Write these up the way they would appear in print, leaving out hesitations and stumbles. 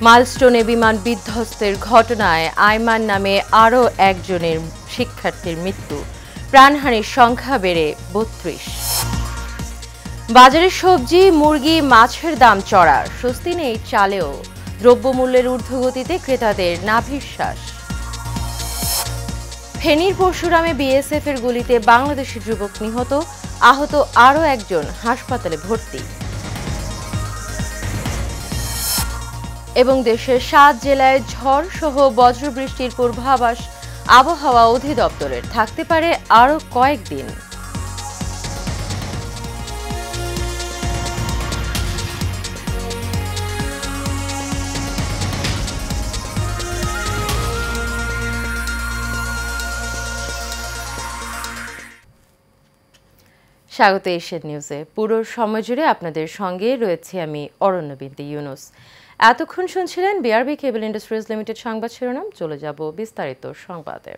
মাইলস্টোনে বিমান বিধ্বস্তের ঘটনায় আইমান নামে আরও একজনের শিক্ষার্থীর মৃত্যু, প্রাণহানির সংখ্যা বেড়ে ৩২। বাজারে সবজি, মুরগি, মাছের দাম চড়া, স্বস্তি নেই চালেও, দ্রব্যমূল্যের ঊর্ধ্বগতিতে ক্রেতাদের নাভিশ্বাস। ফেনীর পরশুরামে বিএসএফের গুলিতে বাংলাদেশি যুবক নিহত, আহত আরও একজন হাসপাতালে ভর্তি। এবং দেশের ৭ জেলায় ঝড় সহ বজ্রবৃষ্টির পূর্বাভাস আবহাওয়া অধিদপ্তরের, থাকতে পারে আরও কয়েকদিন। স্বাগত এশিয়ান নিউজে। পুরো সময় জুড়ে আপনাদের সঙ্গে রয়েছে আমি অরণ্য বিনতে ইউনুস। এতক্ষণ শুনছিলেন বিআরবি কেবল ইন্ডাস্ট্রিজ লিমিটেড সংবাদ শিরোনাম। চলে যাব বিস্তারিত সংবাদে।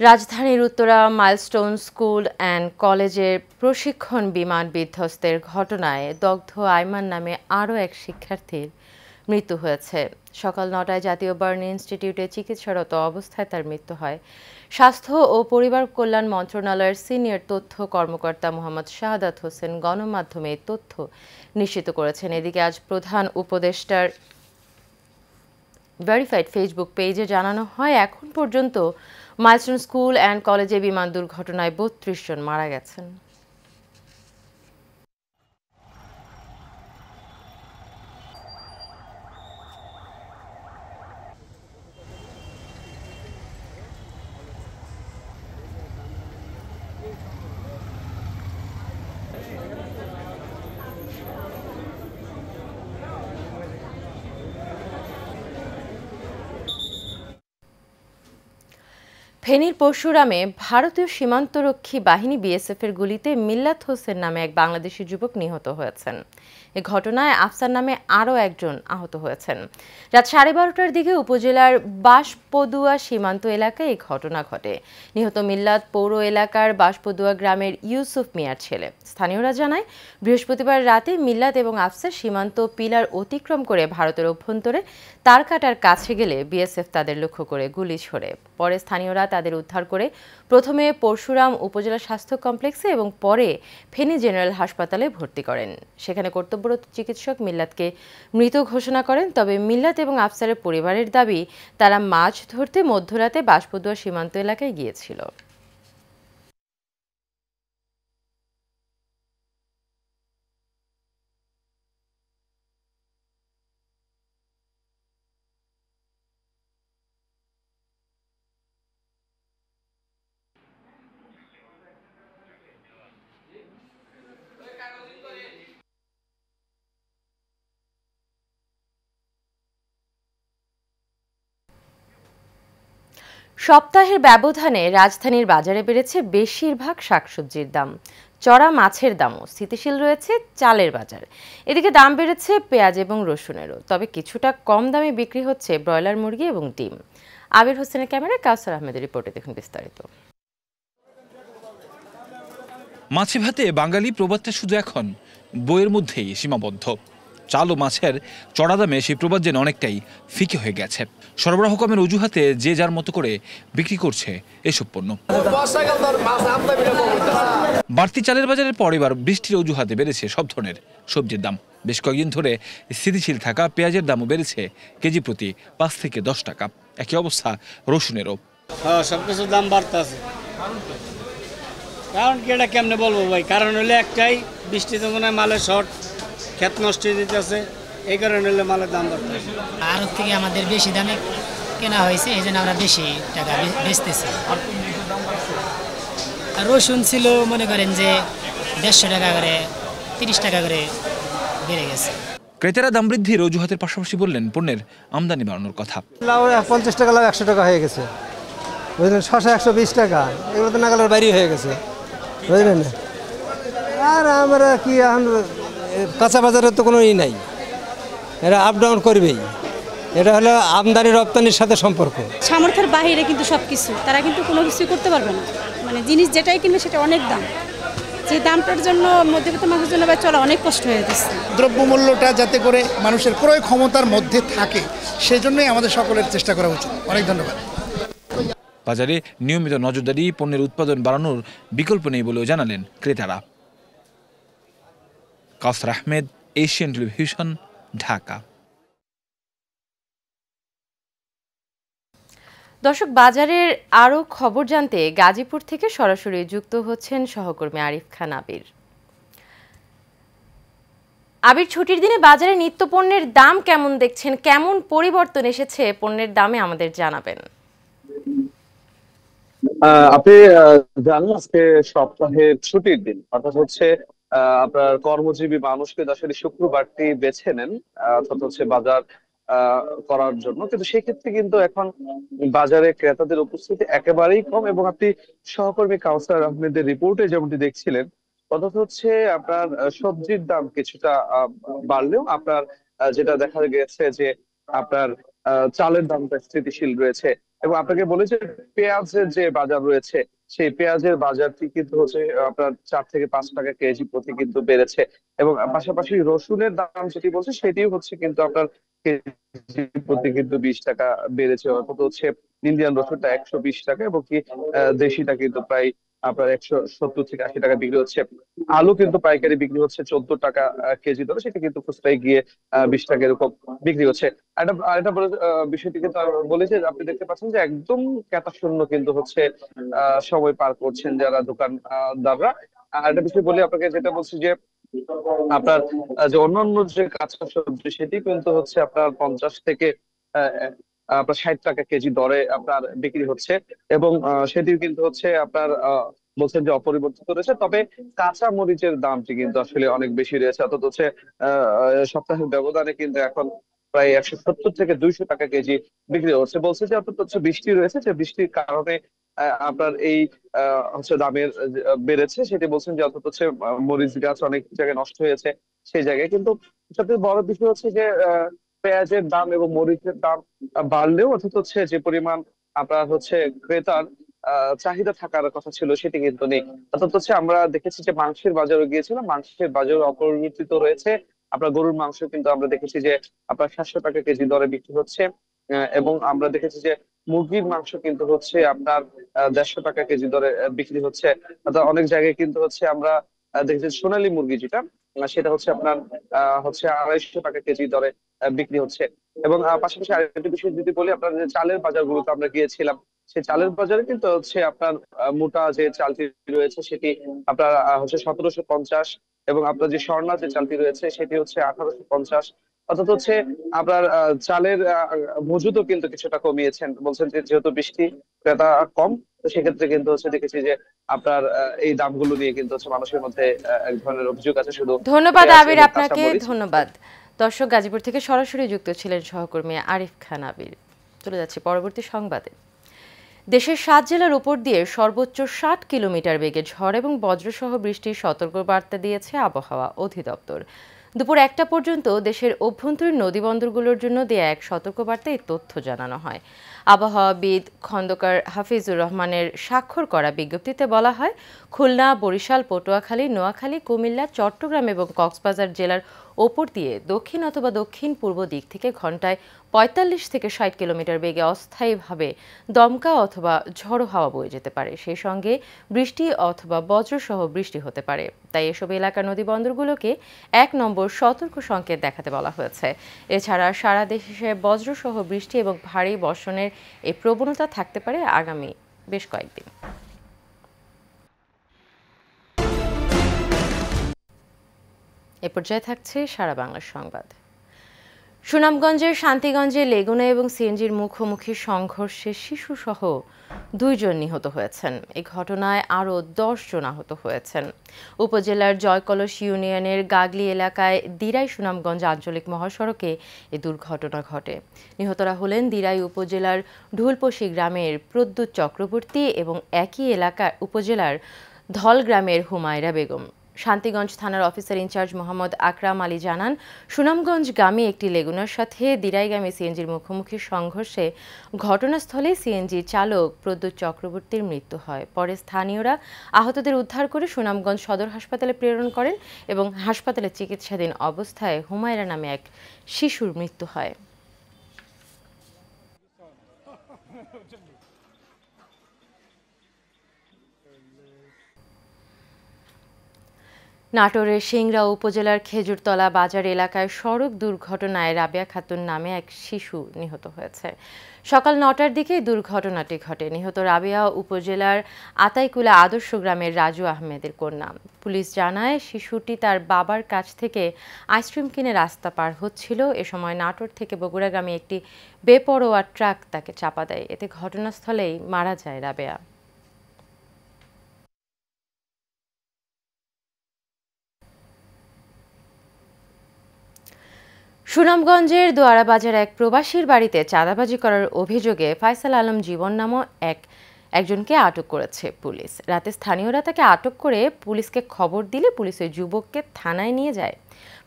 রাজধানীর উত্তরা মাইলস্টোন স্কুল অ্যান্ড কলেজের প্রশিক্ষণ বিমান বিধ্বস্তের ঘটনায় দগ্ধ আইমান নামে আরও এক শিক্ষার্থীর মৃত্যু হয়েছে। সকাল ৯টায় জাতীয় বার্ন ইনস্টিটিউটে চিকিৎসারত অবস্থায় তার মৃত্যু হয়। স্বাস্থ্য ও পরিবার কল্যাণ মন্ত্রণালয়ের সিনিয়র তথ্য কর্মকর্তা মোহাম্মদ শাহাদাত হোসেন গণমাধ্যমে এই তথ্য নিশ্চিত করেছেন। এদিকে আজ প্রধান উপদেষ্টার ভেরিফাইড ফেসবুক পেজে জানানো হয়, এখন পর্যন্ত মাইলস্টোন স্কুল অ্যান্ড কলেজে বিমান দুর্ঘটনায় ৩২ জন মারা গেছেন। ফেনীর পরশুরামে ভারতীয় সীমান্তরক্ষী বাহিনী বিএসএফের গুলিতে মিল্লাত হোসেন নামে এক বাংলাদেশি যুবক নিহত হয়েছেন। এ ঘটনায় আফসার নামে আরও একজন আহত হয়েছেন। রাত 12:30টার দিকে উপজেলার বাঁশপদুয়া সীমান্ত এলাকায় এই ঘটনা ঘটে। নিহত মিল্লাত পৌর এলাকার বাঁশপদুয়া গ্রামের ইউসুফ মিয়ার ছেলে। স্থানীয়রা জানায়, বৃহস্পতিবার রাতে মিল্লাত এবং আফসার সীমান্ত পিলার অতিক্রম করে ভারতের অভ্যন্তরে তারকাটার কাছে গেলে বিএসএফ তাদের লক্ষ্য করে গুলি ছোড়ে। পরে স্থানীয়রা তাদের উদ্ধার করে প্রথমে পরশুরাম উপজেলা স্বাস্থ্য কমপ্লেক্সে এবং পরে ফেনী জেনারেল হাসপাতালে ভর্তি করেন। সেখানে কর্তব্যরত চিকিৎসক মিল্লাতকে মৃত ঘোষণা করেন। তবে মিল্লাত এবং আফসারের পরিবারের দাবি, তারা মাছ ধরতে মধ্যরাতে বাঁশপদুয়া সীমান্ত এলাকায় গিয়েছিল। সপ্তাহের ব্যবধানে রাজধানীর বাজারে বেড়েছে বেশিরভাগ শাকসবজির দাম। চড়া মাছের দামও স্থিতিশীল রয়েছে চালের বাজার। এদিকে দাম বেড়েছে পেঁয়াজ এবং রসুনেরও। তবে কিছুটা কম দামে বিক্রি হচ্ছে ব্রয়লার মুরগি এবং ডিম। আবির হোসেনের ক্যামেরায় কাউসার আহমেদের রিপোর্টে দেখুন বিস্তারিত। মাছে ভাতে বাঙালি প্রবাদটা শুধু এখন বইয়ের মধ্যেই সীমাবদ্ধ। চাল ও মাছের চড়া দামে সেই প্রবাদ যেন অনেকটাই ফিকে হয়ে গেছে। সরবরাহ কমের অজুহাতে যে যার মতো করে বিক্রি করছে এসব পণ্য। বাড়তি চালের বাজারের পর এবার বৃষ্টির অজুহাতে বেড়েছে সব ধরনের সবজির দাম। বেশ কয়েকদিন ধরে স্থিতিশীল থাকা পেঁয়াজের দামও বেড়েছে কেজি প্রতি ৫ থেকে ১০ টাকা। একই অবস্থা রসুনেরও। সবকিছুর দাম বাড়তেছে। কারণ কি এটা কেমনে বলবো ভাই, কারণ হলে একটাই, বৃষ্টিতে মনে হয় মালের শর্ট, ক্ষেত নষ্ট হয়ে যেতেছে, এই কারণে হলে মালের দাম বাড়তেছে। আড়ত থেকে আমাদের বেশি দামে কেনা হয়েছে, এই জন্য আমরা বেশি টাকা বেচতেছি। আর রসুন ছিল মনে করেন যে ১৫০ টাকা করে, ৩০ টাকা করে বেড়ে গেছে। ক্রেতারা দাম বৃদ্ধির অজুহাতের পাশাপাশি বললেন পণ্যের আমদানি বাড়ানোর কথা। লাউ ৫০ টাকা, লাউ ১০০ টাকা হয়ে গেছে, বুঝলেন। শসা ১২০ টাকা, এগুলো তো নাগালের বাইরে হয়ে গেছে, বুঝলেন। আর আমরা কি কাঁচা বাজারের তো কোনো নাই, এরা আপ ডাউন করবেই। এটা হলো আমদানি রপ্তানির সাথে সম্পর্ক। সামর্থ্যের বাইরে কিন্তু সব কিছু তারা কিন্তু কোনো কিছুই করতে পারবে না। মানে জিনিস যেটাই কিনবে সেটা অনেক দাম, যে দামটার জন্য মধ্যবিত্ত মানুষের জন্য চলা অনেক কষ্ট হয়ে যাচ্ছে। দ্রব্যমূল্যটা যাতে করে মানুষের ক্রয় ক্ষমতার মধ্যে থাকে সেই জন্যই আমাদের সকলের চেষ্টা করা উচিত। অনেক ধন্যবাদ। বাজারে নিয়মিত নজরদারি পণ্যের উৎপাদন বাড়ানোর বিকল্প নেই বলেও জানালেন ক্রেতারা। কাউসার আহমেদ, এশিয়ান টেলিভিশন, ঢাকা। দর্শক, বাজারের আরও খবর জানতে গাজীপুর থেকে সরাসরি যুক্ত হচ্ছেন সহকর্মী আরিফ খান আবির। আবির, ছুটির দিনে বাজারে নিত্য পণ্যের দাম কেমন দেখছেন, কেমন পরিবর্তন এসেছে পণ্যের দামে আমাদের জানাবেন। আপনি জানেন আজকে সপ্তাহের ছুটির দিন, অর্থাৎ হচ্ছে আপনার কর্মজীবী মানুষ কিন্তু আসলে শুক্রবারটি বেছে নেন অর্থাৎ হচ্ছে বাজার করার জন্য, কিন্তু সেক্ষেত্রে কিন্তু এখন বাজারে ক্রেতাদের উপস্থিতি একেবারেই কম। এবং আপনি সহকর্মী কাউসার আহমেদের রিপোর্টে যেমনটি দেখছিলেন, অর্থাৎ হচ্ছে আপনার সবজির দাম কিছুটা বাড়লেও আপনার যেটা দেখা গেছে যে আপনার চালের দামটা স্থিতিশীল রয়েছে। এবং আপনাকে বলি যে পেঁয়াজের যে বাজার রয়েছে সেই পেঁয়াজের বাজারটি কিন্তু হচ্ছে আপনার 4 থেকে 5 টাকা কেজি প্রতি কিন্তু বেড়েছে। এবং পাশাপাশি রসুনের দাম যেটি বলছে সেটিও হচ্ছে কিন্তু আপনার কেজি প্রতি কিন্তু 20 টাকা বেড়েছে। অর্থাৎ হচ্ছে ইন্ডিয়ান রসুনটা 120 টাকা এবং কি দেশিটা কিন্তু প্রায় আপনার 170 থেকে 80 টাকা বিক্রি হচ্ছে। আলু কিন্তু পাইকারি বিক্রি হচ্ছে 14 টাকা কেজি দরে, সেটা কিন্তু খুচরায় গিয়ে 20 টাকা এরকম বিক্রি হচ্ছে। আরেকটা বিষয়টি কিন্তু বলি যে আপনি দেখতে পাচ্ছেন যে একদম ক্রেতা শূন্য কিন্তু হচ্ছে সময় পার করছেন যারা দোকানদাররা। আর একটা বিষয় বলি আপনাকে, যেটা বলছি যে আপনার যে অন্যান্য যে কাঁচা সবজি সেটি কিন্তু হচ্ছে আপনার 50 থেকে আপনার 60 টাকা কেজি দরে আপনার বিক্রি হচ্ছে। এবং সেটিও কিন্তু হচ্ছে আপনার বলছেন যে অপরিবর্তিত রয়েছে। তবে কাঁচা মরিচের দামটি কিন্তু আসলে অনেক বেশি রয়েছে, অর্থাৎ হচ্ছে সপ্তাহের ব্যবধানে কিন্তু এখন প্রায় 170 থেকে 200 টাকা কেজি বিক্রি হচ্ছে। বলছে যে অর্থাৎ হচ্ছে বৃষ্টি রয়েছে, যে বৃষ্টির কারণে আপনার এই হচ্ছে দামের বেড়েছে সেটি বলছেন যে অর্থাৎ হচ্ছে মরিচ গাছ অনেক জায়গায় নষ্ট হয়েছে সেই জায়গায়। কিন্তু সবচেয়ে বড় বিষয় হচ্ছে যে পেঁয়াজের দাম এবং মরিচের দাম বাড়লেও অর্থাৎ হচ্ছে যে পরিমাণ আপনার হচ্ছে ক্রেতার চাহিদা থাকার কথা ছিল সেটি কিন্তু নেই। অর্থাৎ হচ্ছে আমরা দেখেছি যে মাংসের বাজারে গিয়েছিলাম, মাংসের বাজার অপরিবর্তিত রয়েছে। আপনার গরুর মাংস কিন্তু আমরা দেখেছি যে আপনার 700 টাকা কেজি দরে বিক্রি হচ্ছে। এবং আমরা দেখেছি যে মুরগির মাংস কিন্তু হচ্ছে আপনার 150 টাকা কেজি দরে বিক্রি হচ্ছে। অর্থাৎ অনেক জায়গায় কিন্তু হচ্ছে আমরা দেখেছি সোনালী মুরগি যেটা সেটা হচ্ছে আপনার হচ্ছে 250 টাকা কেজি দরে বিক্রি হচ্ছে। এবং পাশাপাশি আরেকটি বিষয় যদি বলি, আপনার যে চালের বাজারগুলোতে আমরা গিয়েছিলাম সেই চালের বাজারে কিন্তু হচ্ছে আপনার মোটা যে চালটি রয়েছে সেটি আপনার হচ্ছে 1750 এবং আপনার যে স্বর্ণা যে চালটি রয়েছে সেটি হচ্ছে 1850। অর্থাৎ হচ্ছে আপনার চালের মজুদও কিন্তু কিছুটা কমিয়েছেন। বলছেন যে যেহেতু বৃষ্টি ক্রেতা কম, তো সেক্ষেত্রে কিন্তু হচ্ছে দেখেছি যে আপনার এই দামগুলো নিয়ে কিন্তু হচ্ছে মানুষের মধ্যে এক ধরনের অভিযোগ আছে। শুধু ধন্যবাদ আবির, আপনাকে ধন্যবাদ। দর্শক, গাজীপুর থেকে সরাসরি যুক্ত ছিলেন সহকর্মী আরিফ খান আবির। চলে যাচ্ছে পরবর্তী সংবাদে। দেশের 7 জেলার উপর দিয়ে সর্বোচ্চ 60 কিলোমিটার বেগে ঝড় এবং বজ্রসহ বৃষ্টির সতর্কবার্তা দিয়েছে আবহাওয়া অধিদপ্তর। দুপুর 1টা পর্যন্ত দেশের অভ্যন্তরীণ নদীবন্দরগুলোর জন্য দেয়া এক সতর্কবার্তায় এই তথ্য জানানো হয়। আবহাওয়াবিদ খন্দকার হাফিজুর রহমানের স্বাক্ষর করা বিজ্ঞপ্তিতে বলা হয়, খুলনা, বরিশাল, পটুয়াখালী, নোয়াখালী, কুমিল্লা, চট্টগ্রাম এবং কক্সবাজার জেলার ওপর দিয়ে দক্ষিণ অথবা দক্ষিণ পূর্ব দিক থেকে ঘন্টায় 45 থেকে 60 কিলোমিটার বেগে অস্থায়ীভাবে দমকা অথবা ঝড়ো হাওয়া বয়ে যেতে পারে। সেই সঙ্গে বৃষ্টি অথবা বজ্রসহ বৃষ্টি হতে পারে। তাই এসব এলাকার নদীবন্দরগুলোকে 1 নম্বর সতর্ক সংকেত দেখাতে বলা হয়েছে। এছাড়া সারা দেশে বজ্রসহ বৃষ্টি এবং ভারী বর্ষণের এই প্রবণতা থাকতে পারে আগামী বেশ কয়েকদিন। এ পর্যায়ে থাকছে সারা বাংলার সংবাদ। সুনামগঞ্জের শান্তিগঞ্জে লেগুনা এবং সিএনজির মুখোমুখি সংঘর্ষে শিশুসহ 2 জন নিহত হয়েছেন। এই ঘটনায় আরও 10 জন আহত হয়েছেন। উপজেলার জয়কলস ইউনিয়নের গাগলি এলাকায় দিরাই সুনামগঞ্জ আঞ্চলিক মহাসড়কে এ দুর্ঘটনা ঘটে। নিহতরা হলেন দিরাই উপজেলার ঢুলপসি গ্রামের প্রদ্যুৎ চক্রবর্তী এবং একই এলাকার উপজেলার ধল গ্রামের হুমায়রা বেগম। শান্তিগঞ্জ থানার অফিসার ইনচার্জ মোহাম্মদ আকরাম আলী জানান, সুনামগঞ্জগামী একটি লেগুনার সাথে দিরাইগামী সিএনজির মুখোমুখি সংঘর্ষে ঘটনাস্থলে সিএনজি চালক প্রদ্যুৎ চক্রবর্তীর মৃত্যু হয়। পরে স্থানীয়রা আহতদের উদ্ধার করে সুনামগঞ্জ সদর হাসপাতালে প্রেরণ করেন এবং হাসপাতালে চিকিৎসাধীন অবস্থায় হুমায়রা নামে এক শিশুর মৃত্যু হয়। নাটোরের সিংড়া উপজেলার খেজুরতলা বাজার এলাকায় সড়ক দুর্ঘটনায় রাবেয়া খাতুন নামে এক শিশু নিহত হয়েছে। সকাল ৯টার দিকে দুর্ঘটনাটি ঘটে। নিহত রাবেয়া উপজেলার আতাইকুলা আদর্শ গ্রামের রাজু আহমেদের কন্যা। পুলিশ জানায়, শিশুটি তার বাবার কাছ থেকে আইসক্রিম কিনে রাস্তা পার হচ্ছিল। এ সময় নাটোর থেকে বগুড়াগামী একটি বেপরোয়া ট্রাক তাকে চাপা দেয়। এতে ঘটনাস্থলেই মারা যায় রাবেয়া। সুনামগঞ্জের দোয়ারাবাজার এক প্রবাসীর বাড়িতে চাঁদাবাজি করার অভিযোগে ফয়সাল আলম জীবন নামক একজনকে আটক করেছে পুলিশ। রাতে স্থানীয়রা তাকে আটক করে পুলিশকে খবর দিলে পুলিশ ওই যুবককে থানায় নিয়ে যায়।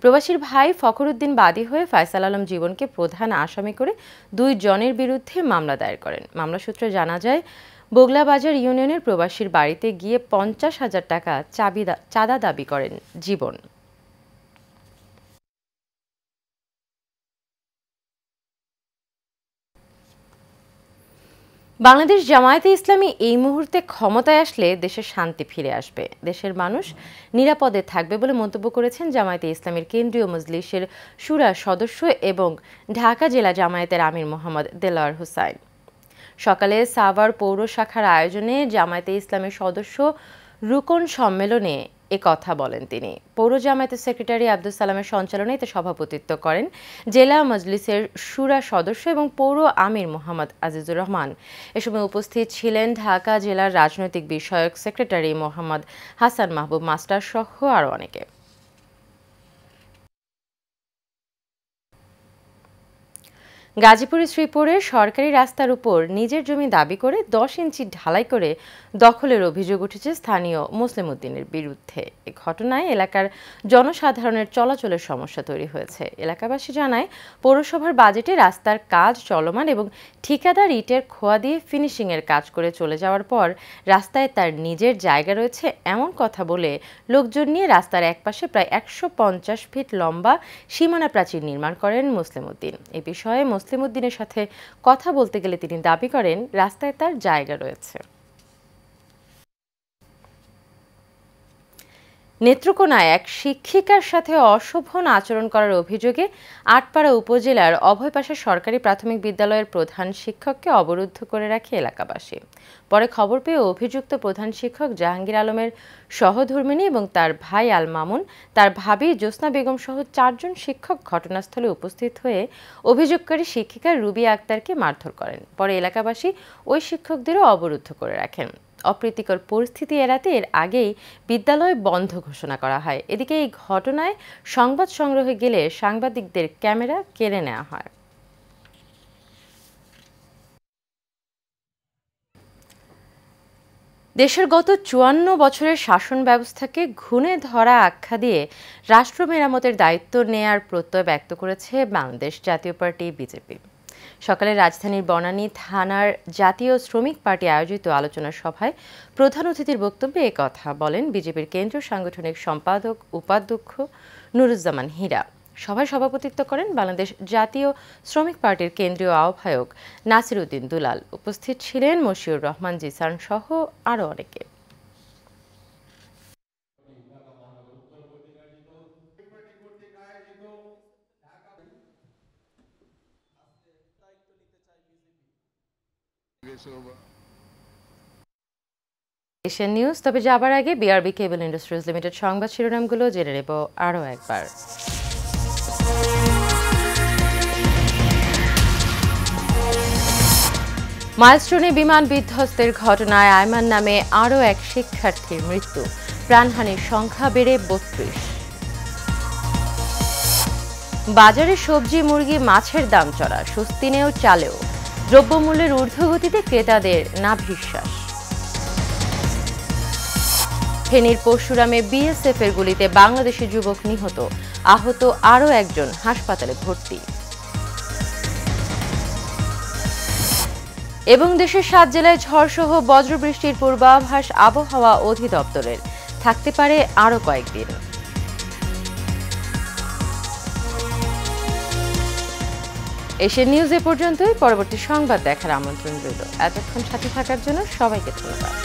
প্রবাসীর ভাই ফখরুদ্দিন বাদী হয়ে ফয়সাল আলম জীবনকে প্রধান আসামি করে 2 জনের বিরুদ্ধে মামলা দায়ের করেন। মামলা সূত্রে জানা যায়, বগলাবাজার ইউনিয়নের প্রবাসীর বাড়িতে গিয়ে 50,000 টাকা চাঁদা দাবি করেন জীবন। বাংলাদেশ জামায়াতে ইসলামী এই মুহূর্তে ক্ষমতায় আসলে দেশে শান্তি ফিরে আসবে, দেশের মানুষ নিরাপদে থাকবে বলে মন্তব্য করেছেন জামায়াতে ইসলামীর কেন্দ্রীয় মজলিসের শুরা সদস্য এবং ঢাকা জেলা জামায়াতের আমির মোহাম্মদ দেলোয়ার হোসাইন। সকালে সাভার পৌর শাখার আয়োজনে জামায়াতে ইসলামীর সদস্য রুকন সম্মেলনে কথা বলেন তিনি। পৌর জামায়াতের সেক্রেটারি আব্দুল সালামের সঞ্চালনায় এতে সভাপতিত্ব করেন জেলা মজলিসের শুরা সদস্য এবং পৌর আমির মোহাম্মদ আজিজুর রহমান। এ সময় উপস্থিত ছিলেন ঢাকা জেলার রাজনৈতিক বিষয়ক সেক্রেটারি মোহাম্মদ হাসান মাহবুব মাস্টার সহ আরও অনেকে। গাজীপুরের শ্রীপুরে সরকারি রাস্তার উপর নিজের জমি দাবি করে 10 ইঞ্চি ঢালাই করে দখলের অভিযোগ উঠেছে স্থানীয় মুসলিম উদ্দিনের বিরুদ্ধে। এ ঘটনায় এলাকার জনসাধারণের চলাচলের সমস্যা তৈরি হয়েছে। এলাকাবাসী জানায়, পৌরসভার বাজেটে রাস্তার কাজ চলমান এবং ঠিকাদার ইটের খোয়া দিয়ে ফিনিশিংয়ের কাজ করে চলে যাওয়ার পর রাস্তায় তার নিজের জায়গা রয়েছে এমন কথা বলে লোকজন নিয়ে রাস্তার একপাশে প্রায় 150 ফিট লম্বা সীমানা প্রাচীর নির্মাণ করেন মুসলিম উদ্দিন। এ বিষয়ে মুসলিম উদ্দিনের সাথে কথা বলতে গেলে তিনি দাবি করেন রাস্তায় তার জায়গা রয়েছে। নেত্রকোনায় এক শিক্ষিকার সাথে অশোভন আচরণ করার অভিযোগে আটপাড়া উপজেলার অভয়পাশা সরকারি প্রাথমিক বিদ্যালয়ের প্রধান শিক্ষককে অবরুদ্ধ করে রাখে এলাকাবাসী। পরে খবর পেয়ে অভিযুক্ত প্রধান শিক্ষক জাহাঙ্গীর আলমের সহধর্মিণী এবং তার ভাই আল মামুন, তার ভাবি জ্যোৎস্না বেগম সহ 4 জন শিক্ষক ঘটনাস্থলে উপস্থিত হয়ে অভিযোগকারী শিক্ষিকা রুবি আক্তারকে মারধর করেন। পরে এলাকাবাসী ওই শিক্ষকদেরও অবরুদ্ধ করে রাখেন। অপ্রীতিকর পরিস্থিতি এড়াতে এর আগেই বিদ্যালয় বন্ধ ঘোষণা করা হয়। এদিকে এই ঘটনায় সংবাদ সংগ্রহে গেলে সাংবাদিকদের ক্যামেরা কেড়ে নেওয়া হয়। দেশের গত 54 বছরের শাসন ব্যবস্থাকে ঘুণে ধরা আখ্যা দিয়ে রাষ্ট্র মেরামতের দায়িত্ব নেয়ার প্রত্যয় ব্যক্ত করেছে বাংলাদেশ জাতীয় পার্টি বিজেপি। সকালে রাজধানীর বনানী থানার জাতীয় শ্রমিক পার্টি আয়োজিত আলোচনা সভায় প্রধান অতিথির বক্তব্যে একথা বলেন বিজেপির কেন্দ্রীয় সাংগঠনিক সম্পাদক উপাধ্যক্ষ নুরুজ্জামান হীরা। সভায় সভাপতিত্ব করেন বাংলাদেশ জাতীয় শ্রমিক পার্টির কেন্দ্রীয় আহ্বায়ক নাসির উদ্দিন দুলাল। উপস্থিত ছিলেন মশিউর রহমান জিসান সহ আরও অনেকে। Asian news. তবে যাবার আগে বিআরবি কেবল ইন্ডাস্ট্রিজ লিমিটেড সংবাদ শিরোনামগুলো জেনে নেব আরও একবার। মাইলস্টোনে বিমান বিধ্বস্তের ঘটনায় আয়মান নামে আরও এক শিক্ষার্থীর মৃত্যু, প্রাণহানির সংখ্যা বেড়ে 32। বাজারে সবজি, মুরগি, মাছের দাম চড়া, স্বস্তিনেও চালেও দ্রব্যমূল্যের ঊর্ধ্বগতিতে ক্রেতাদের না বিশ্বাস। ফেনীর পরশুরামে বিএসএফ এর গুলিতে বাংলাদেশি যুবক নিহত, আহত আরও একজন হাসপাতালে ভর্তি। এবং দেশের 7 জেলায় ঝড়সহ বজ্রবৃষ্টির পূর্বাভাস আবহাওয়া অধিদপ্তরের, থাকতে পারে আরও কয়েকদিন। এশিয়ান নিউজ এ পর্যন্তই। পরবর্তী সংবাদ দেখার আমন্ত্রণ রইল। এতক্ষণ সাথে থাকার জন্য সবাইকে ধন্যবাদ।